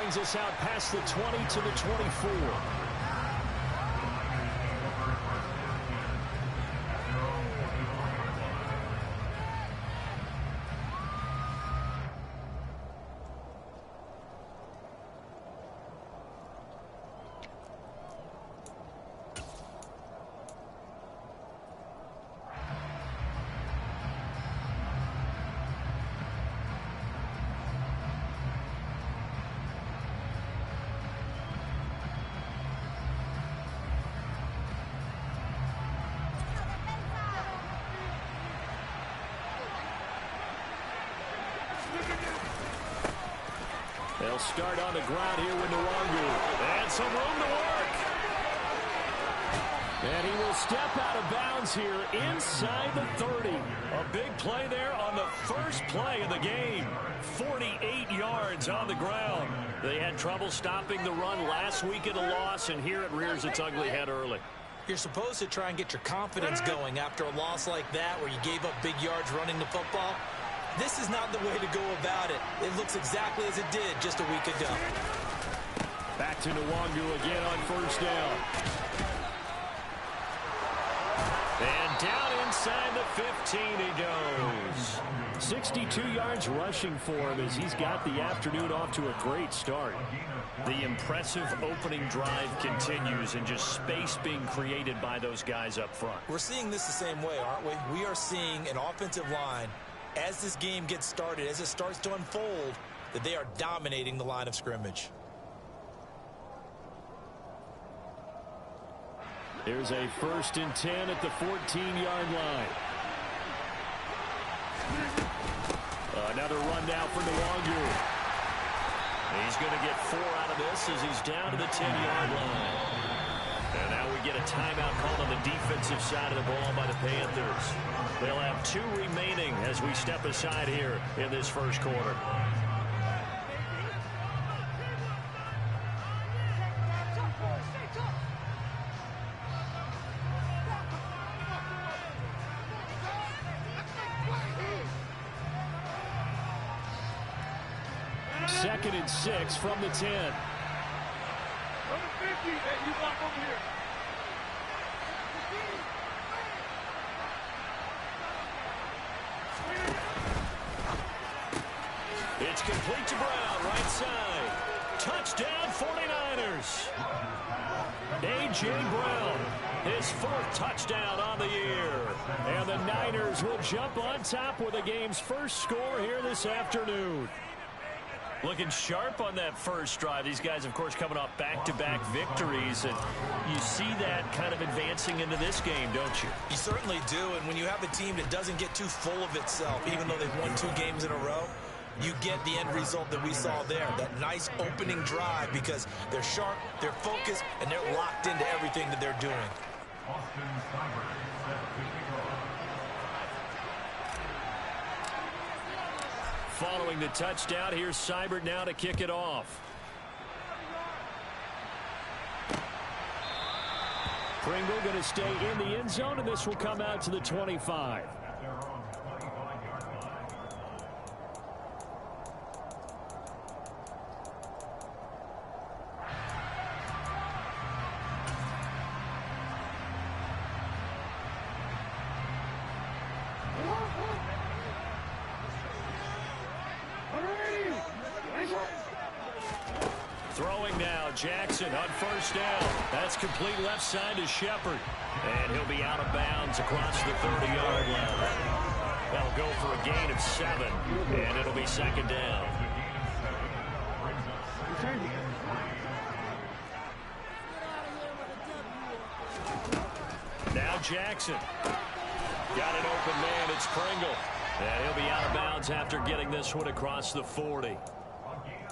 brings us out past the 20 to the 24. They'll start on the ground here with Nwangu. And some room to work. And he will step out of bounds here inside the 30. A big play there on the first play of the game. 48 yards on the ground. They had trouble stopping the run last week in a loss, and here it rears its ugly head early. You're supposed to try and get your confidence going after a loss like that where you gave up big yards running the football. This is not the way to go about it. It looks exactly as it did just a week ago. Back to Nwangu again on first down. And down inside the 15 he goes. 62 yards rushing for him as he's got the afternoon off to a great start. The impressive opening drive continues and just space being created by those guys up front. We're seeing this the same way, aren't we? We are seeing an offensive line, as this game gets started, as it starts to unfold, that they are dominating the line of scrimmage. There's a 1st and 10 at the 14-yard line. Another run now for Nwangu. He's going to get 4 out of this as he's down to the 10-yard line. And now we get a timeout called on the defensive side of the ball by the Panthers. They'll have 2 remaining as we step aside here in this first quarter. Second and 6 from the 10. Number 50, you block over here. It's complete to Brown, right side. Touchdown 49ers. A.J. Brown, his 4th touchdown on the year. And the Niners will jump on top with the game's first score here this afternoon. Looking sharp on that first drive. These guys, of course, coming off back-to-back victories. And you see that kind of advancing into this game, don't you? You certainly do. And when you have a team that doesn't get too full of itself, even though they've won 2 games in a row, you get the end result that we saw there. That nice opening drive because they're sharp, they're focused, and they're locked into everything that they're doing. Following the touchdown, here's Seibert now to kick it off. Pringle going to stay in the end zone, and this will come out to the 25. Throwing now, Jackson on first down. That's complete left side to Shepard. And he'll be out of bounds across the 30-yard line. That'll go for a gain of 7, and it'll be second down. Now Jackson. Got an open man, it's Pringle. And he'll be out of bounds after getting this one across the 40.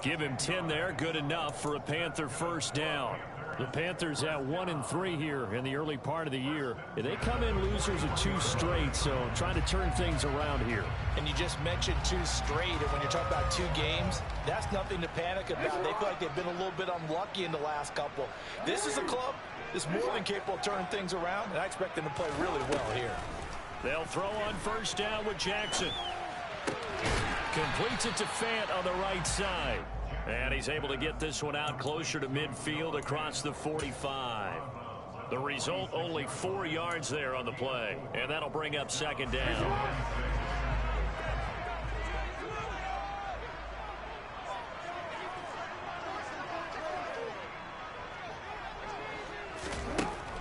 Give him 10 there, good enough for a Panther first down. The Panthers at 1-3 here in the early part of the year. They come in losers of 2 straight, so trying to turn things around here. And you just mentioned 2 straight, and when you're talking about 2 games, that's nothing to panic about. They feel like they've been a little bit unlucky in the last couple. This is a club that's more than capable of turning things around, and I expect them to play really well here. They'll throw on first down with Jackson. Completes it to Fant on the right side. And he's able to get this one out closer to midfield across the 45. The result, only 4 yards there on the play. And that'll bring up second down.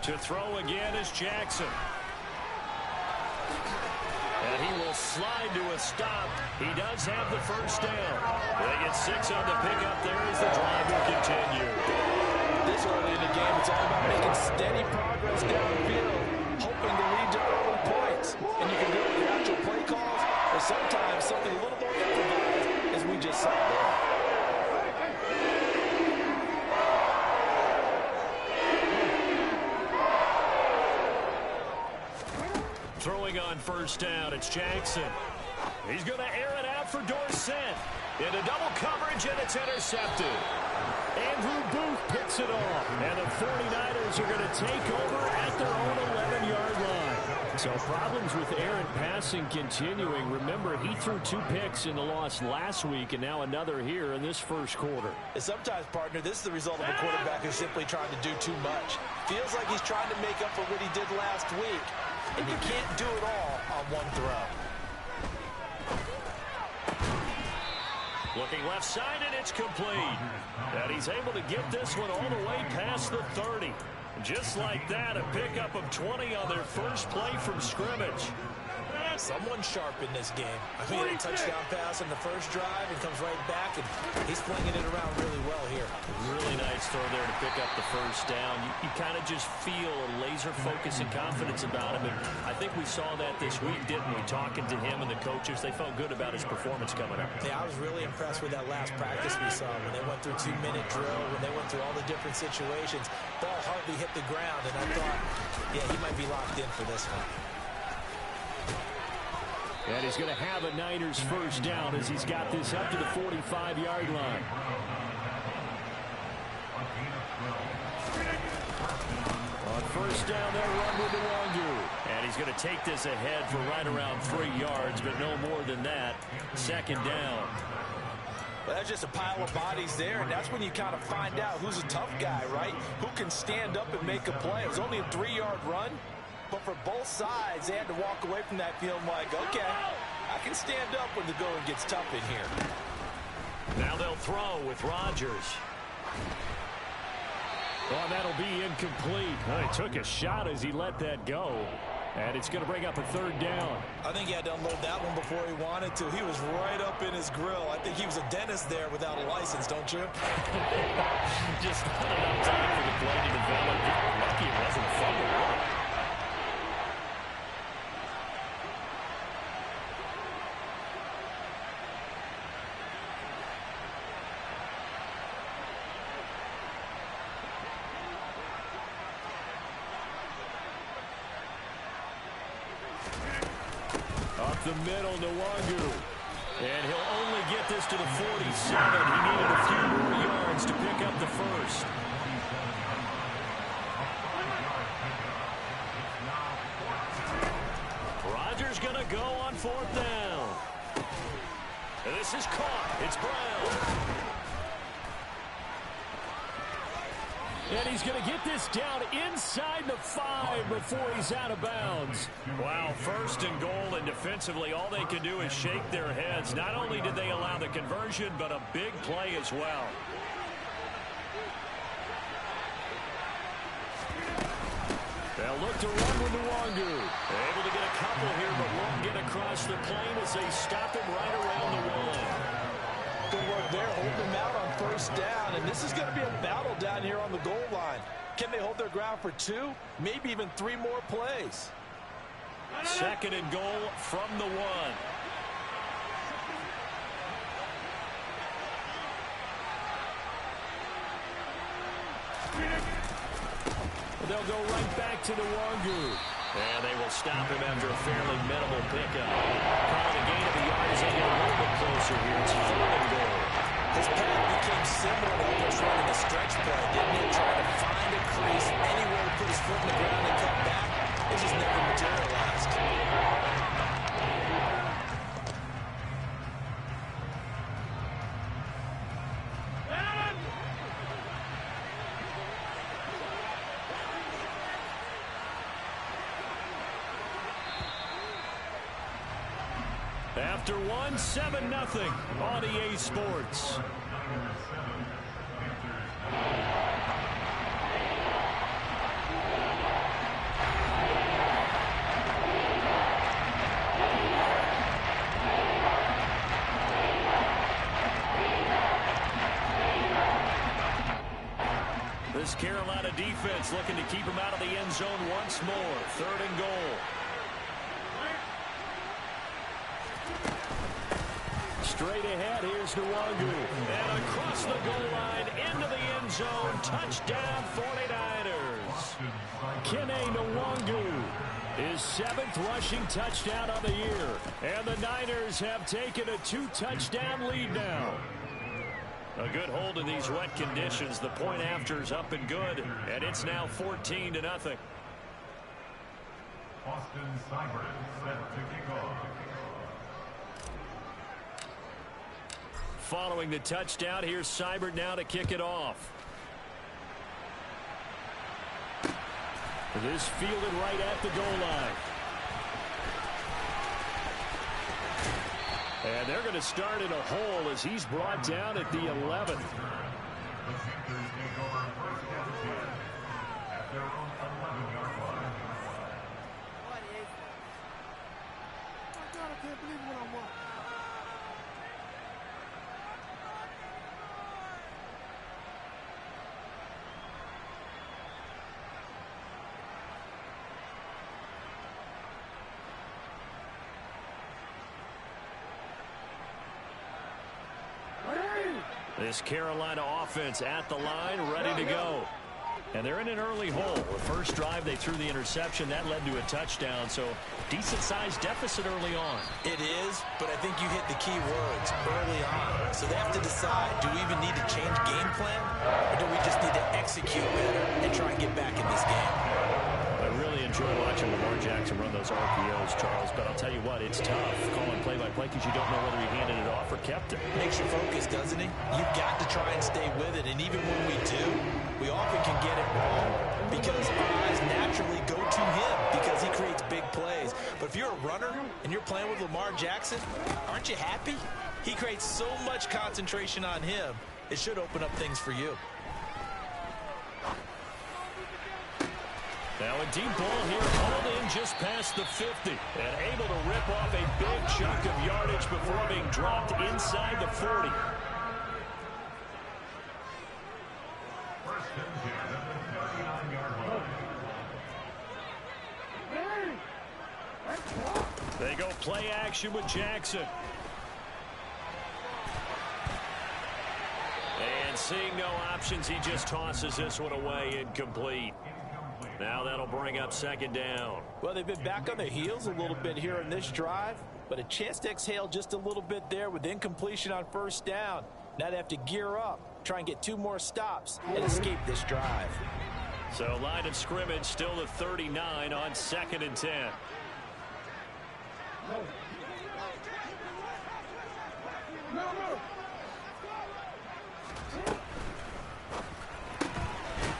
To throw again is Jackson. And he will slide to a stop. He does have the first down. They get 6 on the pickup there as the drive will continue. This early in the game, it's all about making steady progress downfield, hoping to lead to early points. And you can do it with your actual play calls, or sometimes something a little more improvised, as we just saw there. Throwing on first down, it's Jackson. He's going to air it out for Dorsett. Into double coverage, and it's intercepted. Andrew Booth picks it off. And the 49ers are going to take over at their own 11-yard line. So problems with errant passing continuing. Remember, he threw 2 picks in the loss last week, and now another here in this first quarter. And sometimes, partner, this is the result of a quarterback who's simply trying to do too much. Feels like he's trying to make up for what he did last week. And you can't do it all on one throw. Looking left side, and it's complete. And he's able to get this one all the way past the 30. Just like that, a pickup of 20 on their first play from scrimmage. Someone sharp in this game. I mean, a touchdown pass in the first drive and comes right back, and he's flinging it around really well here. Really nice throw there to pick up the first down. You kind of just feel a laser focus and confidence about him, and I think we saw that this week, didn't we? Talking to him and the coaches, they felt good about his performance coming up. Yeah, I was really impressed with that last practice we saw when they went through 2-minute drill, when they went through all the different situations. Ball hardly hit the ground, and I thought, yeah, he might be locked in for this one. And he's going to have a Niners first down as he's got this up to the 45-yard line. On first down, they'll run with Nwangu. And he's going to take this ahead for right around 3 yards, but no more than that. Second down. Well, that's just a pile of bodies there, and that's when you kind of find out who's a tough guy, right? Who can stand up and make a play. It was only a 3-yard run. But for both sides, they had to walk away from that feeling like, okay, I can stand up when the going gets tough in here. Now they'll throw with Rodgers. Well, that'll be incomplete. Well, he took a shot as he let that go. And it's going to bring up a third down. I think he had to unload that one before he wanted to. He was right up in his grill. I think he was a dentist there without a license, don't you? Just not enough time for the play to develop. Lucky it wasn't a fumble. The middle, Nwangu. And he'll only get this to the 47. He needed a few more yards to pick up the first. Rodgers going to go on fourth down. And this is caught. It's Brown. And he's going to get this down inside the 5 before he's out of bounds. Wow, first and goal, and defensively, all they can do is shake their heads. Not only did they allow the conversion, but a big play as well. They'll look to run with Nwangu. Able to get a couple here, but won't get across the plane as they stop him right around the 1. Good work there, holding him out on first down, and this is going to be a battle down here on the goal line. Can they hold their ground for 2, maybe even 3 more plays? Second and goal from the 1. They'll go right back to Nwangu. And they will stop him after a fairly minimal pickup. Calling a gain of a yard as they get a little bit closer here. It's 3rd and goal. His path became similar to almost running a stretch play, didn't he? Trying to find a crease, anywhere to put his foot in the ground and cut back. It just never materialized. After one, 7-0 on EA Sports. This Carolina defense looking to keep him out of the end zone once more. 3rd and goal. Straight ahead, here's Nwangu. And across the goal line, into the end zone. Touchdown, 49ers. Kene Nwangu, his 7th rushing touchdown on the year. And the Niners have taken a 2-touchdown lead now. A good hold in these wet conditions. The point after is up and good, and it's now 14-0. Austin Seibert set to kick off. Following the touchdown, here's Seibert now to kick it off. This fielded right at the goal line. And they're going to start in a hole as he's brought down at the 11th. This Carolina offense at the line, ready to go. And they're in an early hole. The first drive, they threw the interception. That led to a touchdown, so decent-sized deficit early on. It is, but I think you hit the key words early on. So they have to decide, do we even need to change game plan, or do we just need to execute better and try and get back in this game? I really enjoy watching Lamar Jackson run those RPOs, Charles, but I'll tell you what, it's tough calling play-by-play because you don't know whether he handed it off or kept it. Makes you focus, doesn't he? You've got to try and stay with it, and even when we do, we often can get it wrong because our eyes naturally go to him because he creates big plays. But if you're a runner and you're playing with Lamar Jackson, aren't you happy? He creates so much concentration on him, it should open up things for you. Now a deep ball here, hauled in just past the 50, and able to rip off a big chunk of yardage before being dropped inside the 40. They go play action with Jackson. And seeing no options, he just tosses this one away, incomplete. Now that'll bring up 2nd down. Well, they've been back on their heels a little bit here in this drive, but a chance to exhale just a little bit there with incompletion on 1st down. Now they have to gear up, try and get 2 more stops, and escape this drive. So line of scrimmage still the 39 on 2nd and 10.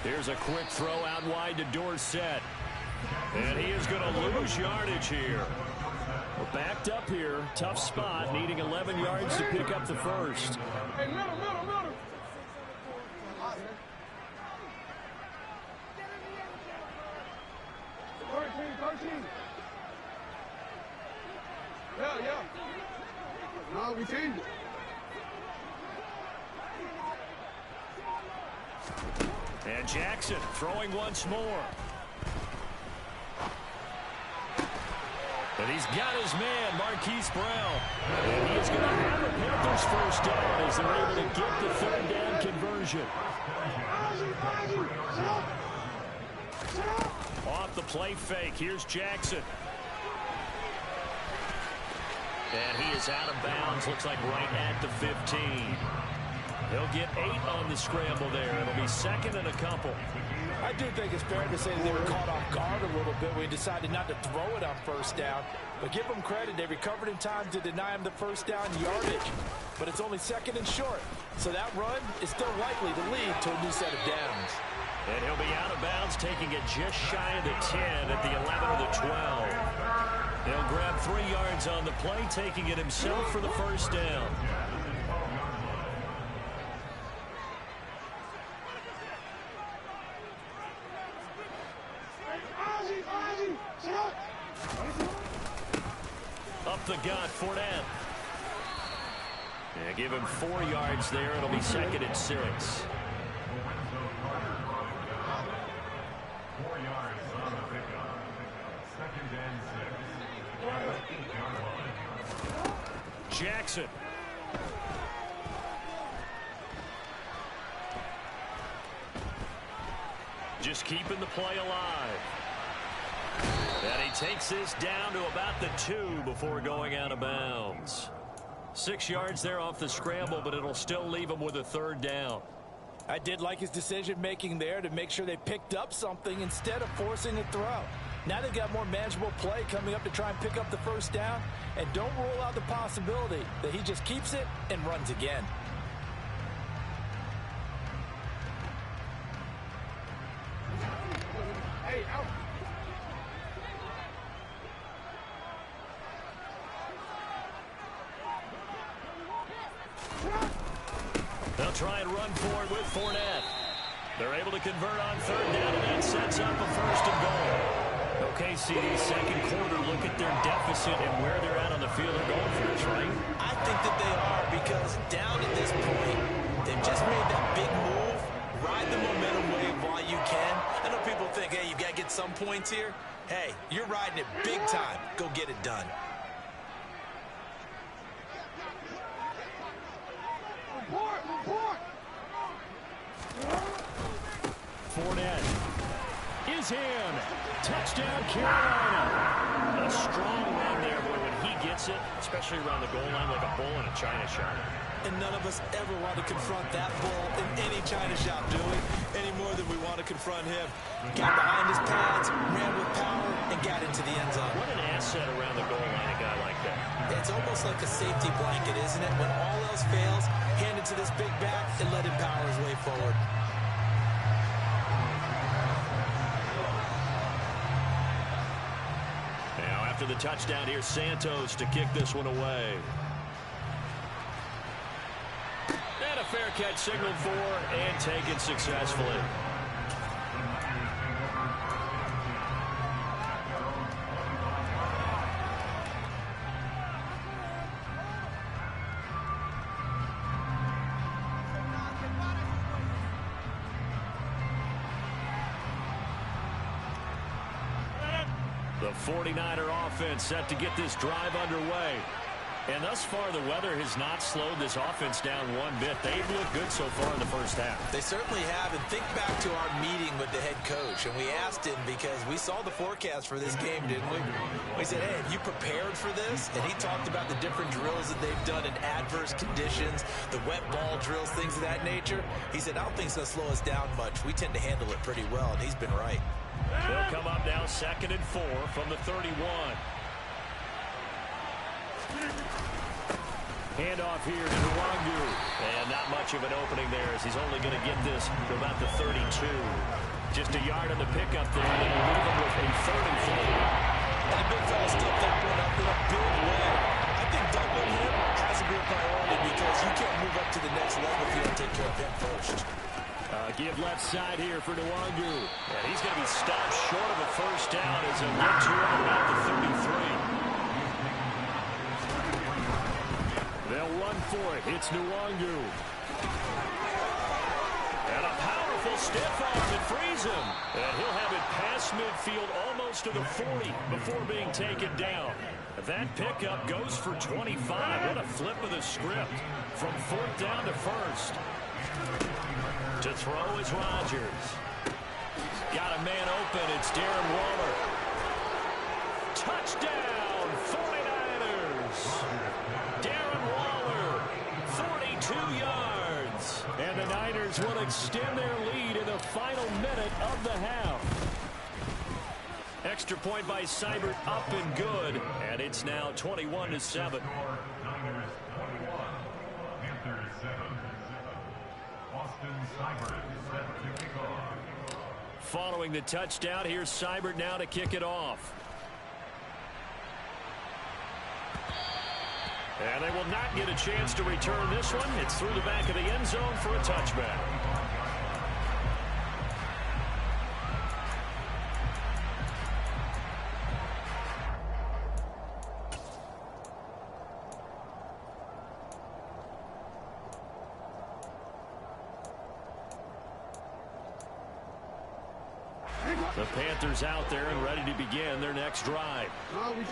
Here's a quick throw out wide to Dorsett. And he is going to lose yardage here. We're backed up here. Tough spot, needing 11 yards to pick up the first. Hey, middle. 13. Yeah. No, we changed it. And Jackson throwing once more. And he's got his man, Marquise Brown. And he is going to have the Panthers first down as they're able to get the 3rd down conversion. Off the play fake, here's Jackson. And he is out of bounds, looks like right at the 15. He'll get 8 on the scramble there. It'll be 2nd and a couple. I do think it's fair to say that they were caught off guard a little bit. We decided not to throw it on 1st down. But give them credit. They recovered in time to deny him the 1st down yardage. But it's only 2nd and short. So that run is still likely to lead to a new set of downs. And he'll be out of bounds, taking it just shy of the 10 at the 11 or the 12. He'll grab 3 yards on the play, taking it himself for the first down. Up the gut, Fournette. Yeah, give him 4 yards there. It'll be 2nd and 6. 4 yards on the pickup. 2nd and 6. Jackson. Just keeping the play alive. And he takes this down to about the 2 before going out of bounds. 6 yards there off the scramble, but it'll still leave him with a 3rd down. I did like his decision-making there to make sure they picked up something instead of forcing a throw. Now they've got more manageable play coming up to try and pick up the 1st down, and don't rule out the possibility that he just keeps it and runs again. Hey, out. They'll try and run for it with Fournette. They're able to convert on 3rd down, and that sets up a 1st and goal. Okay, CD, 2nd quarter, look at their deficit and where they're at on the field. They're going for this, right? I think that they are, because down at this point, they've just made that big move. Ride the momentum wave while you can. I know people think, hey, you got to get some points here. Hey, you're riding it big time. Go get it done. Fournette is in. Touchdown, Carolina. A strong run there, boy, when he gets it, especially around the goal line like a bull in a china shop. And none of us ever want to confront that bull in any china shop, do we? Any more than we want to confront him. Got behind his pads, ran with power, and got into the end zone. What an asset around the goal line, a guy like that. It's almost like a safety blanket, isn't it? When all else fails, hand it to this big back and let him power his way forward. Now, after the touchdown, here's Santos to kick this one away. And a fair catch signaled for and taken successfully. The 49er offense set to get this drive underway. And thus far, the weather has not slowed this offense down one bit. They've looked good so far in the first half. They certainly have. And think back to our meeting with the head coach. And we asked him, because we saw the forecast for this game, didn't we? We said, hey, have you prepared for this? And he talked about the different drills that they've done in adverse conditions, the wet ball drills, things of that nature. He said, I don't think it's going to slow us down much. We tend to handle it pretty well, and he's been right. They'll come up now 2nd and 4 from the 31. Handoff here to Nwangu. And not much of an opening there, as he's only going to get this to about the 32. Just a yard on the pickup there, and it'll leave him with a 3rd and 4. And the big fella stepped that one up in a big way. I think doubling him has to be a priority, because you can't move up to the next level if you don't take care of him first. Give left side here for Nwangu. And he's going to be stopped short of a 1st down as he'll get to about the 33. They'll run for it. It's Nwangu. And a powerful stiff arm that frees him. And he'll have it past midfield almost to the 40 before being taken down. That pickup goes for 25. What a flip of the script. From 4th down to 1st. To throw is Rodgers. Got a man open. It's Darren Waller. Touchdown, 49ers. Darren Waller, 42 yards. And the Niners will extend their lead in the final minute of the half. Extra point by Seibert, up and good. And it's now 21-7. Niners 21, Panthers 7. Austin Seibert set to kick off. following the touchdown. Here's Seibert now to kick it off. And they will not get a chance to return this one. It's through the back of the end zone for a touchback. The Panthers out there and ready to begin their next drive.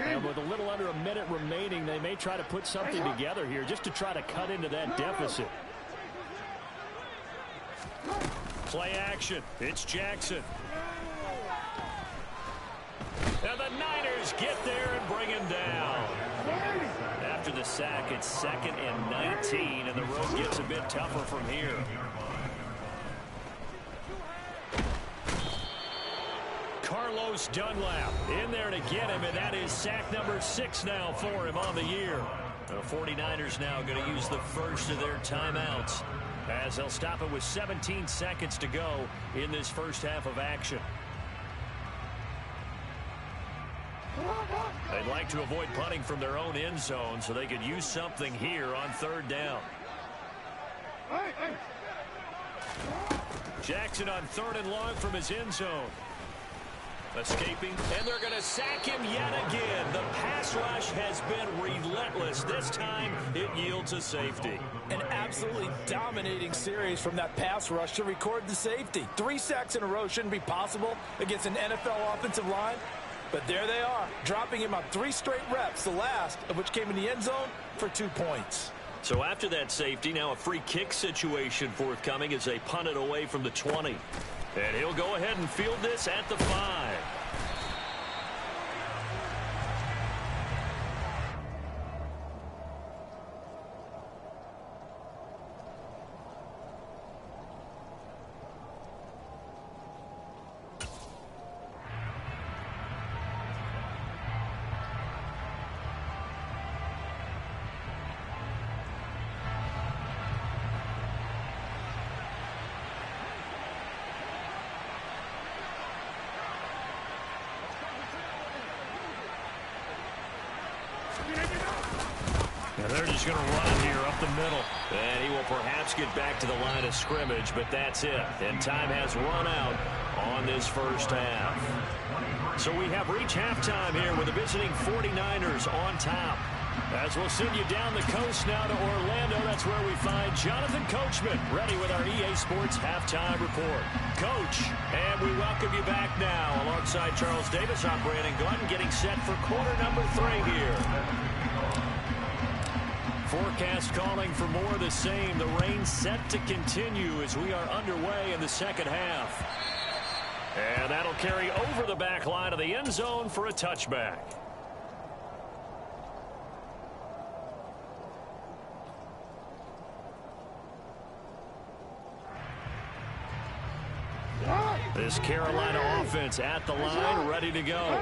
And with a little under a minute remaining, they may try to put something together here just to try to cut into that deficit. Play action. It's Jackson. And the Niners get there and bring him down. After the sack, it's 2nd and 19, and the road gets a bit tougher from here. Carlos Dunlap in there to get him, and that is sack number 6 now for him on the year. The 49ers now going to use the first of their timeouts as they'll stop it with 17 seconds to go in this first half of action. They'd like to avoid punting from their own end zone so they could use something here on 3rd down. Jackson on 3rd and long from his end zone. Escaping, and they're going to sack him yet again. The pass rush has been relentless. This time, it yields a safety. An absolutely dominating series from that pass rush to record the safety. 3 sacks in a row shouldn't be possible against an NFL offensive line. But there they are, dropping him on 3 straight reps, the last of which came in the end zone for 2 points. So after that safety, now a free kick situation forthcoming as they punt it away from the 20. And he'll go ahead and field this at the 5. They're just going to run it here up the middle. And he will perhaps get back to the line of scrimmage, but that's it. And time has run out on this first half. So we have reached halftime here with the visiting 49ers on top. As we'll send you down the coast now to Orlando, that's where we find Jonathan Coachman ready with our EA Sports Halftime Report. Coach, and we welcome you back now alongside Charles Davis. I'm Brandon Gutton getting set for quarter number 3 here. Forecast calling for more of the same. The rain set to continue as we are underway in the second half. And that'll carry over the back line of the end zone for a touchback. This Carolina offense at the line, ready to go.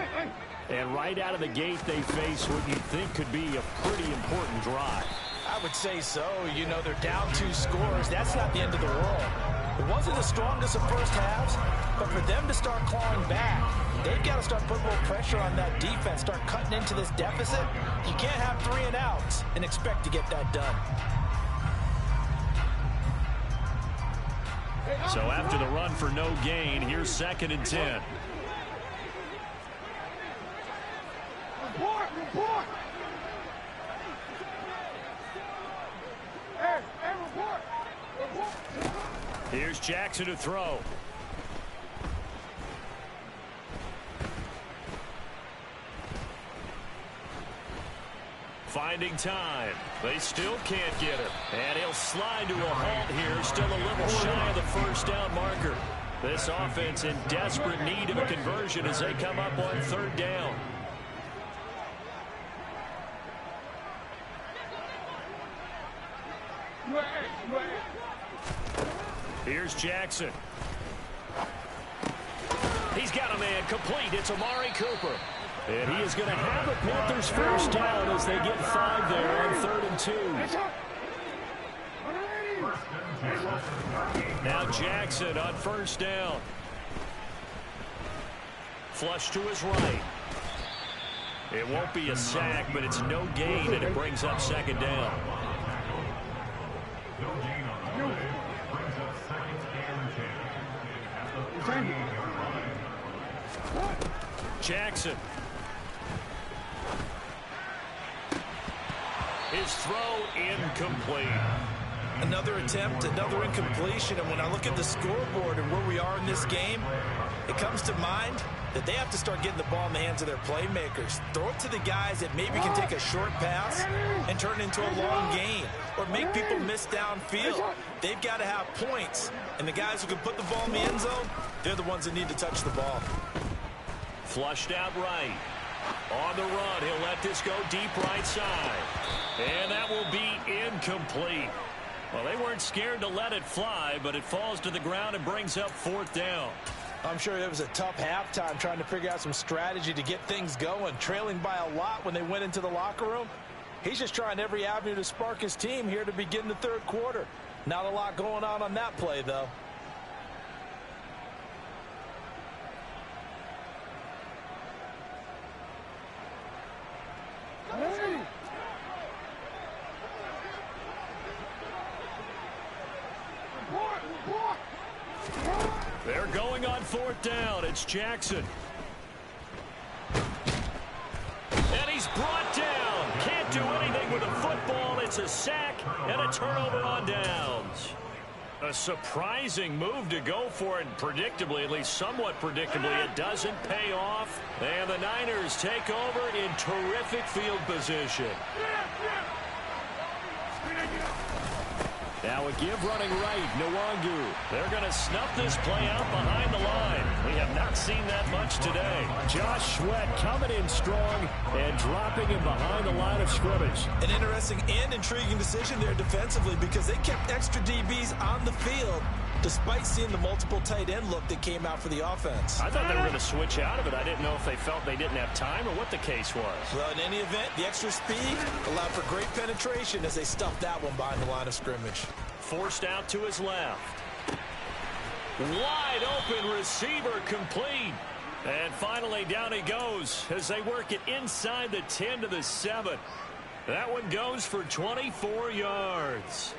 And right out of the gate, they face what you think could be a pretty important drive. I would say so. You know, they're down 2 scores. That's not the end of the world. It wasn't the strongest of first halves, but for them to start clawing back, they've got to start putting more pressure on that defense, start cutting into this deficit. You can't have 3 and outs and expect to get that done. So after the run for no gain, here's 2nd and 10. Report! Hey, report! Here's Jackson to throw. Finding time. They still can't get him. And he'll slide to a halt here. Still a little shy of the first down marker. This offense in desperate need of a conversion as they come up on 3rd down. Here's Jackson. He's got a man complete. It's Amari Cooper. And he is going to have the Panthers first down as they get 5 there on 3rd and 2. Now Jackson on first down. Flush to his right. It won't be a sack, but it's no gain, and it brings up second down. No gain on the play. Brings up second and 10. Jackson. His throw incomplete. Another attempt, another incompletion, and when I look at the scoreboard and where we are in this game, it comes to mind that they have to start getting the ball in the hands of their playmakers. Throw it to the guys that maybe can take a short pass and turn it into a long gain or make people miss downfield. They've got to have points, and the guys who can put the ball in the end zone, they're the ones that need to touch the ball. Flushed out right. On the run, he'll let this go deep right side. And that will be incomplete. Well, they weren't scared to let it fly, but it falls to the ground and brings up fourth down. I'm sure it was a tough halftime trying to figure out some strategy to get things going, trailing by a lot when they went into the locker room. He's just trying every avenue to spark his team here to begin the third quarter. Not a lot going on that play, though. They're going on fourth down. It's Jackson. And he's brought down. Can't do anything with a football. It's a sack and a turnover on downs. A surprising move to go for it, predictably, at least somewhat predictably. It doesn't pay off. And the Niners take over in terrific field position. Now a give running right, Nwangu. They're going to snuff this play out behind the line. We have not seen that much today. Josh Sweat coming in strong and dropping him behind the line of scrimmage. An interesting and intriguing decision there defensively because they kept extra DBs on the field despite seeing the multiple tight end look that came out for the offense. I thought they were going to switch out of it. I didn't know if they felt they didn't have time or what the case was. Well, in any event, the extra speed allowed for great penetration as they stuffed that one behind the line of scrimmage. Forced out to his left. Wide open receiver complete. And finally down he goes as they work it inside the 10 to the 7. That one goes for 24 yards.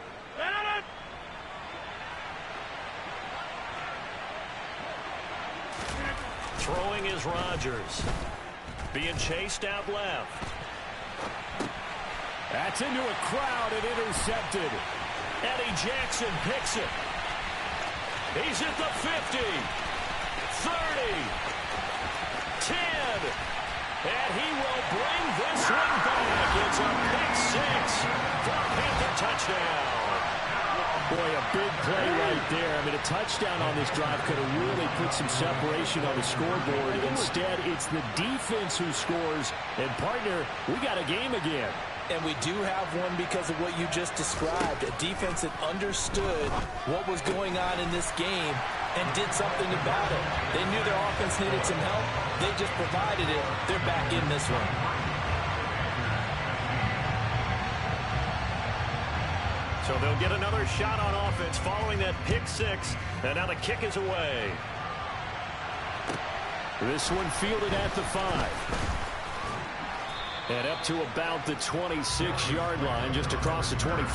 Throwing is Rodgers. Being chased out left. That's into a crowd and intercepted. Eddie Jackson picks it. He's at the 50. 30. 10. And he will bring this one back. It's a pick six for a Panther touchdown. Boy, a big play right there. I mean, a touchdown on this drive could have really put some separation on the scoreboard. Instead, it's the defense who scores. And, partner, we got a game again. And we do have one because of what you just described. A defense that understood what was going on in this game and did something about it. They knew their offense needed some help. They just provided it. They're back in this one. So they'll get another shot on offense following that pick six. And now the kick is away. This one fielded at the 5. And up to about the 26-yard line, just across the 25.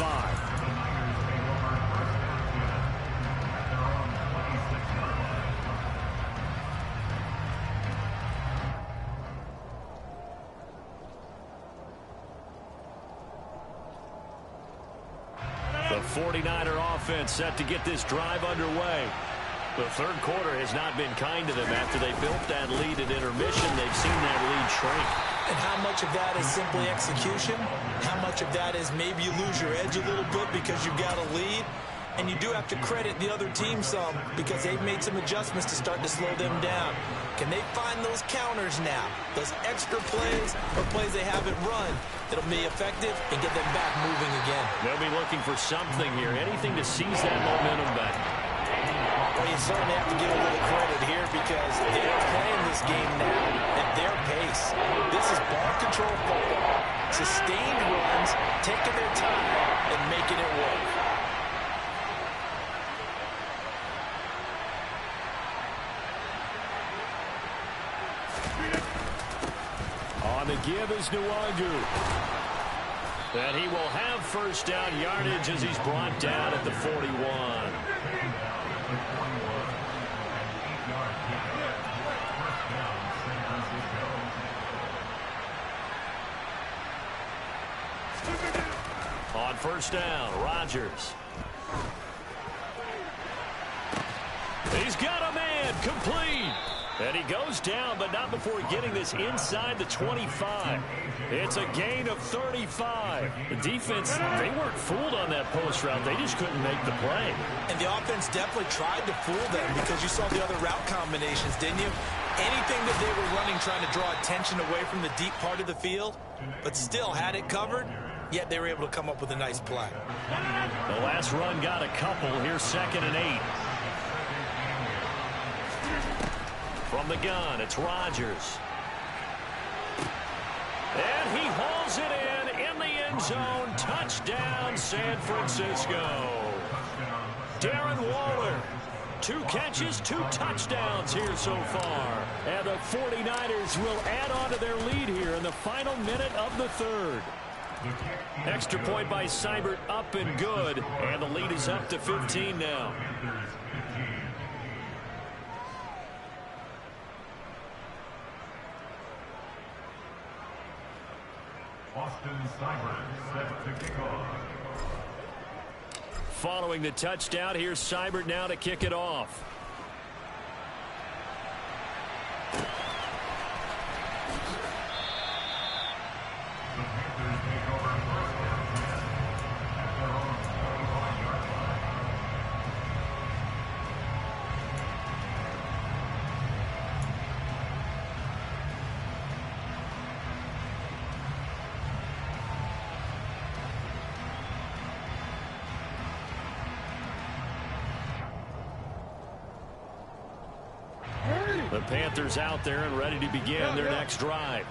The 49er offense set to get this drive underway. The third quarter has not been kind to them after they built that lead at intermission. They've seen that lead shrink. And how much of that is simply execution? How much of that is maybe you lose your edge a little bit because you've got a lead? And you do have to credit the other team some because they've made some adjustments to start to slow them down. Can they find those counters now? Those extra plays or plays they haven't run that'll be effective and get them back moving again? They'll be looking for something here, anything to seize that momentum back. Well, you certainly have to give a little credit here because they're playing this game now at their pace. This is ball control football, sustained runs, taking their time and making it work. On the give is Nwangu. And he will have first down yardage as he's brought down at the 41. On first down, Rodgers. He's got a man, complete. And he goes down, but not before getting this inside the 25. It's a gain of 35. The defense, they weren't fooled on that post route. They just couldn't make the play. And the offense definitely tried to fool them because you saw the other route combinations, didn't you? Anything that they were running trying to draw attention away from the deep part of the field, but still had it covered, yet they were able to come up with a nice play. The last run got a couple. Here's 2nd and 8. From the gun, it's Rodgers. And he hauls it in the end zone. Touchdown, San Francisco. Darren Waller, 2 catches, 2 touchdowns here so far. And the 49ers will add on to their lead here in the final minute of the 3rd. Extra point by Seibert, up and good. And the lead is up to 15 now. Austin Seibert set to kick off. Following the touchdown, here's Seibert now to kick it off. The Panthers out there and ready to begin their next drive.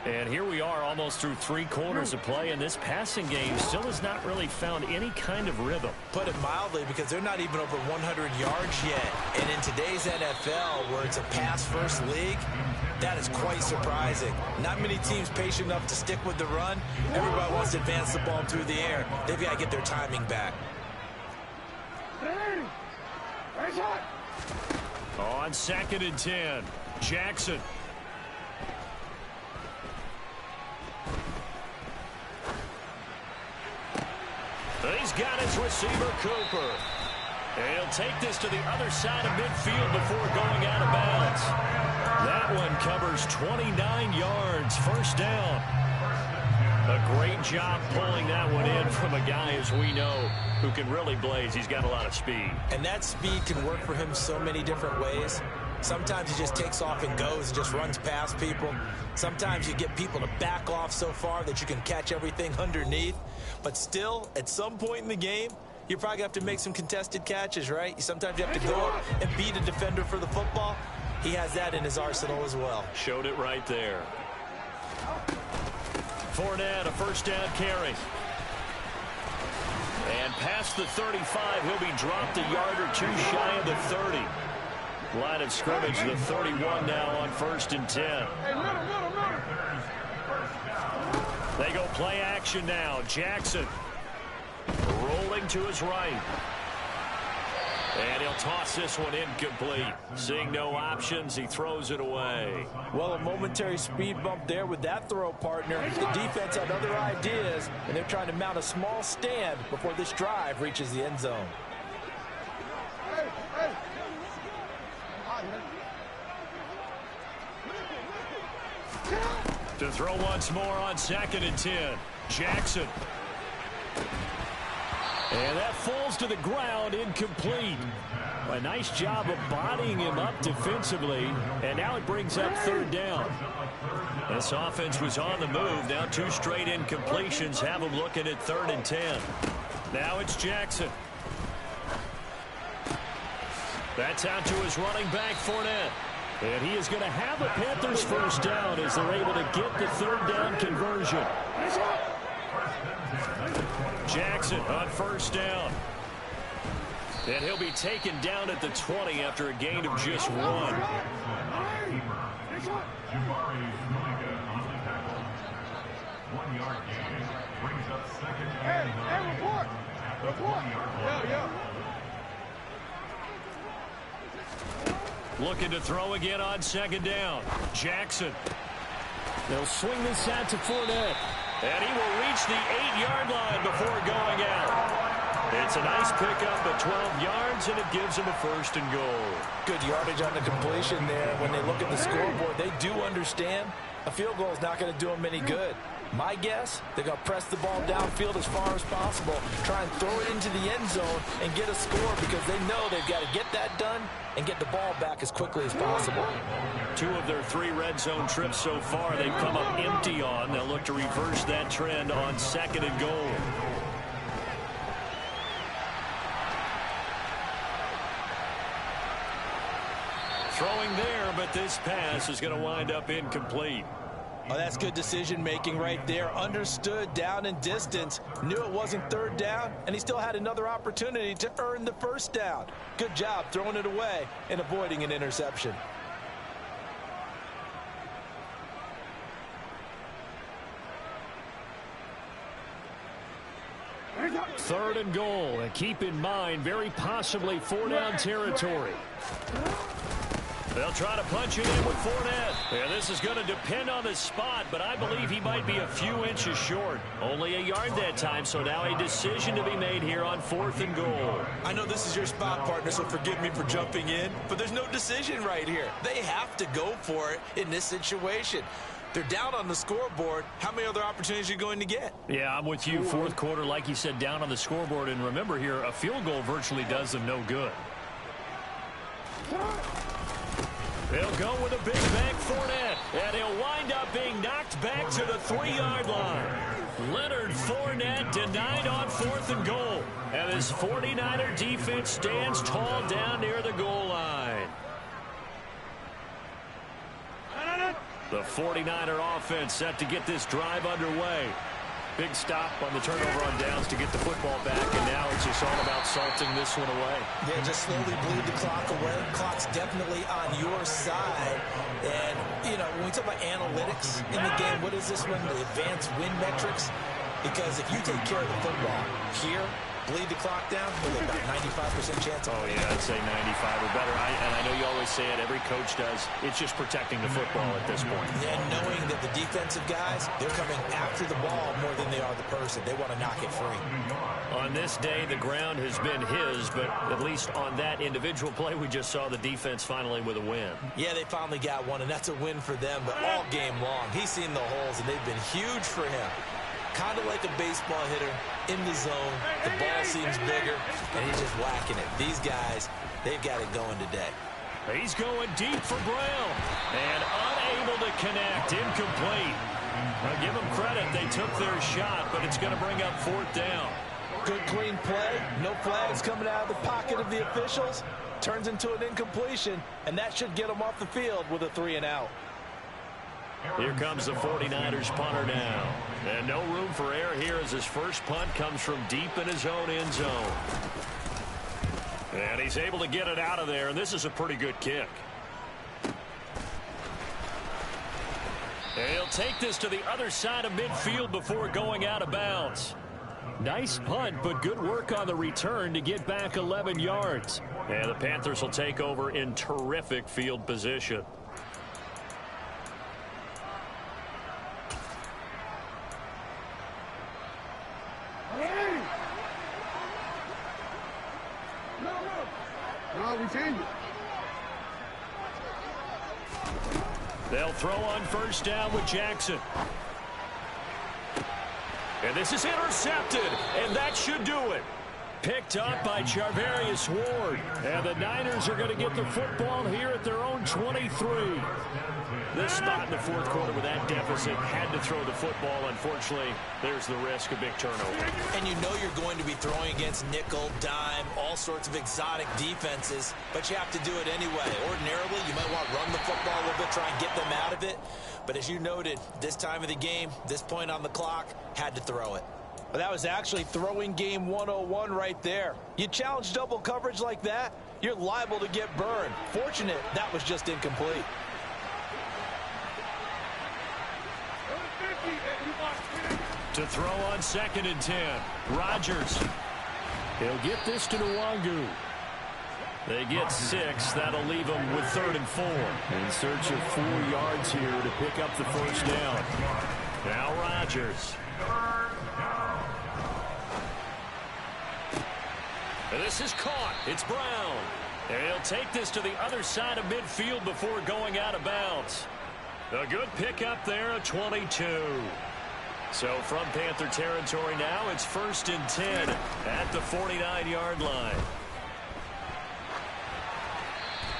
And here we are almost through 3 quarters of play, and this passing game still has not really found any kind of rhythm. Put it mildly, because they're not even over 100 yards yet. And in today's NFL, where it's a pass-first league, that is quite surprising. Not many teams patient enough to stick with the run. Everybody wants to advance the ball through the air. They've got to get their timing back. On 2nd and 10, Jackson. He's got his receiver, Cooper. And he'll take this to the other side of midfield before going out of bounds. That one covers 29 yards, first down. A great job pulling that one in from a guy, as we know, who can really blaze. He's got a lot of speed. And that speed can work for him so many different ways. Sometimes he just takes off and goes and just runs past people. Sometimes you get people to back off so far that you can catch everything underneath. But still, at some point in the game, you're probably going to have to make some contested catches, right? Sometimes you have to go up and beat a defender for the football. He has that in his arsenal as well. Showed it right there. Fournette, a first down carry. And past the 35, he'll be dropped a yard or 2 shy of the 30. Line of scrimmage, the 31 now on 1st and 10. They go play action now. Jackson rolling to his right. And he'll toss this one incomplete. Seeing no options, he throws it away. Well, a momentary speed bump there with that throw, partner. The defense had other ideas, and they're trying to mount a small stand before this drive reaches the end zone. To throw once more on 2nd and 10. Jackson. And that falls to the ground, incomplete. A nice job of bodying him up defensively, and now it brings up 3rd down. This offense was on the move. Now 2 straight incompletions have them looking at 3rd and 10. Now it's Jackson. That's out to his running back, Fournette. And he is going to have a Panthers first down as they're able to get the 3rd down conversion. Jackson on first down. And he'll be taken down at the 20 after a gain of just 1. 1 yard gain. Brings up second Hey, and 9. hey, report. At the Report. 20-yard Yeah, line. yeah. Looking to throw again on second down. Jackson. They'll swing this out to Fournette. And he will reach the 8-yard line before going out. It's a nice pickup at 12 yards, and it gives him a 1st and goal. Good yardage on the completion there. When they look at the scoreboard, they do understand a field goal is not going to do them any good. My guess, they're going to press the ball downfield as far as possible, try and throw it into the end zone and get a score because they know they've got to get that done and get the ball back as quickly as possible. 2 of their 3 red zone trips so far they've come up empty on. They'll look to reverse that trend on 2nd and goal. Throwing there, but this pass is going to wind up incomplete. Oh, that's good decision-making right there. Understood down and distance. Knew it wasn't 3rd down, and he still had another opportunity to earn the 1st down. Good job throwing it away and avoiding an interception. Third and goal, and keep in mind, very possibly 4-down territory. They'll try to punch it in with Fournette. Yeah, this is going to depend on the spot, but I believe he might be a few inches short. Only a yard that time, so now a decision to be made here on 4th and goal. I know this is your spot, partner, so forgive me for jumping in, but there's no decision right here. They have to go for it in this situation. They're down on the scoreboard. How many other opportunities are you going to get? Yeah, I'm with you. 4th quarter, like you said, down on the scoreboard. And remember here, a field goal virtually does them no good. They'll go with a big bank Fournette, and he'll wind up being knocked back to the 3-yard line. Leonard Fournette denied on 4th and goal. And this 49er defense stands tall down near the goal line. The 49er offense set to get this drive underway. Big stop on the turnover on downs to get the football back, and now it's just all about salting this one away. Yeah, just slowly bleed the clock away. Clock's definitely on your side. And, you know, when we talk about analytics in the game, what is this one? The advanced win metrics? Because if you take care of the football here, bleed the clock down, we'll get about 95% chance. Oh, yeah, I'd say 95 or better. And I know you always say it, every coach does. It's just protecting the football at this point. And knowing that the defensive guys, they're coming after the ball more than they are the person. They want to knock it free. On this day, the ground has been his, but at least on that individual play, we just saw the defense finally with a win. Yeah, they finally got one, and that's a win for them. But all game long, he's seen the holes, and they've been huge for him. Kind of like a baseball hitter in the zone. The ball seems bigger, and he's just whacking it. These guys, they've got it going today. He's going deep for Brown, and unable to connect, incomplete. I'll give them credit. They took their shot, but it's going to bring up 4th down. Good, clean play. No flags coming out of the pocket of the officials. Turns into an incompletion, and that should get them off the field with a 3-and-out. Here comes the 49ers punter now. And no room for error here as his first punt comes from deep in his own end zone. And he's able to get it out of there, and this is a pretty good kick. And he'll take this to the other side of midfield before going out of bounds. Nice punt, but good work on the return to get back 11 yards. And the Panthers will take over in terrific field position. No, we change it. They'll throw on 1st down with Jackson. And this is intercepted, and that should do it. Picked up by Charvarius Ward. And the Niners are going to get the football here at their own 23. This spot in the 4th quarter with that deficit had to throw the football. Unfortunately, there's the risk of big turnover. And you know you're going to be throwing against nickel, dime, all sorts of exotic defenses, but you have to do it anyway. Ordinarily, you might want to run the football a little bit, try and get them out of it. But as you noted, this time of the game, this point on the clock, had to throw it. Well, that was actually throwing game 101 right there. You challenge double coverage like that, you're liable to get burned. Fortunate that was just incomplete. To throw on 2nd and 10. Rodgers. He'll get this to Nwangu. They get 6. That'll leave them with 3rd and 4. In search of 4 yards here to pick up the first down. Now Rodgers. And this is caught. It's Brown. And he'll take this to the other side of midfield before going out of bounds. A good pickup there, a 22. So from Panther territory now, it's 1st and 10 at the 49-yard line.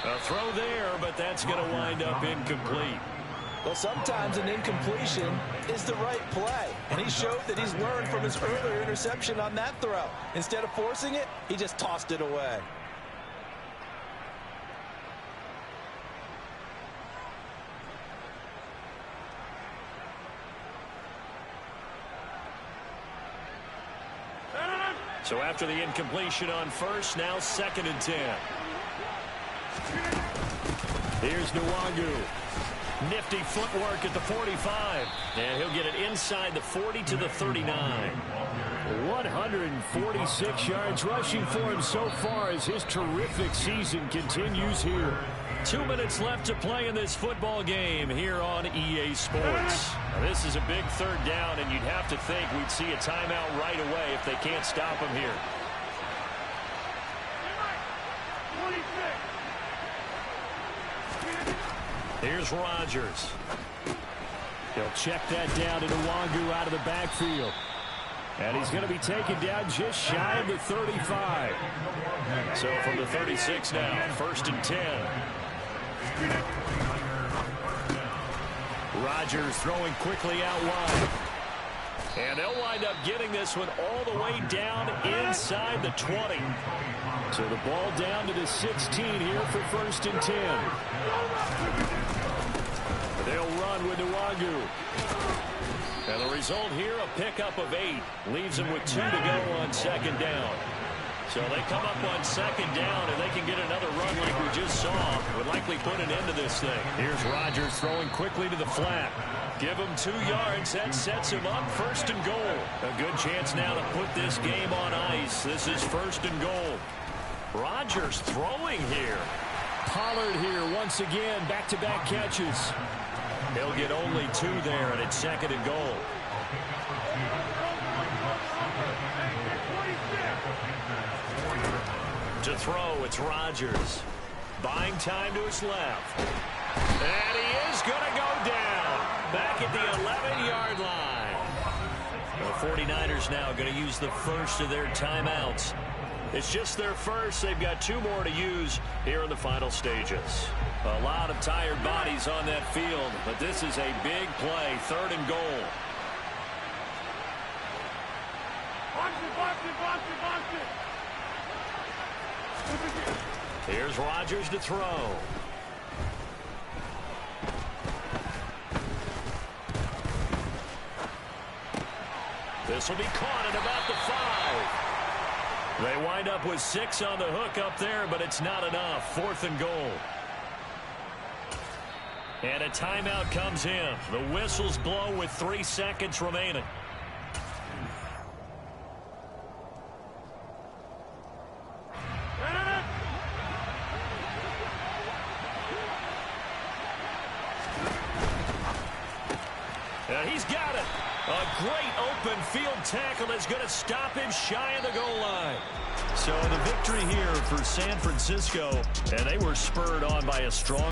A throw there, but that's going to wind up incomplete. Well, sometimes an incompletion is the right play, and he showed that he's learned from his earlier interception on that throw. Instead of forcing it, he just tossed it away. So after the incompletion on 1st, now 2nd and 10. Here's Nwangu. Nifty footwork at the 45. And he'll get it inside the 40 to the 39. 146 yards rushing for him so far as his terrific season continues here. 2 minutes left to play in this football game here on EA Sports. Now, this is a big 3rd down, and you'd have to think we'd see a timeout right away if they can't stop him here. Here's Rodgers. He'll check that down to Nwangu out of the backfield. And he's going to be taken down just shy of the 35. So from the 36 now, 1st and 10. Rodgers throwing quickly out wide. And they'll wind up getting this one all the way down inside the 20. So the ball down to the 16 here for 1st and 10. They'll run with Nwangu. And the result here, a pickup of 8. Leaves them with 2 to go on 2nd down. So they come up on 2nd down, and they can get another run like we just saw. Would likely put an end to this thing. Here's Rodgers throwing quickly to the flat. Give him 2 yards. That sets him up 1st and goal. A good chance now to put this game on ice. This is 1st and goal. Rodgers throwing here. Pollard here once again. Back-to-back catches. He'll get only 2 there, and it's 2nd and goal. To throw, it's Rodgers. Buying time to his left. And he is going to go down. Back at the 11-yard line. The 49ers now going to use the first of their timeouts. It's just their first. They've got 2 more to use here in the final stages. A lot of tired bodies on that field, but this is a big play, 3rd and goal. Here's Rodgers to throw. This will be caught at about the 5. They wind up with 6 on the hook up there, but it's not enough. 4th and goal. And a timeout comes in. The whistles blow with 3 seconds remaining. And he's got it. A great open field tackle is going to stop him shy of the goal line. So the victory here for San Francisco, and they were spurred on by a strong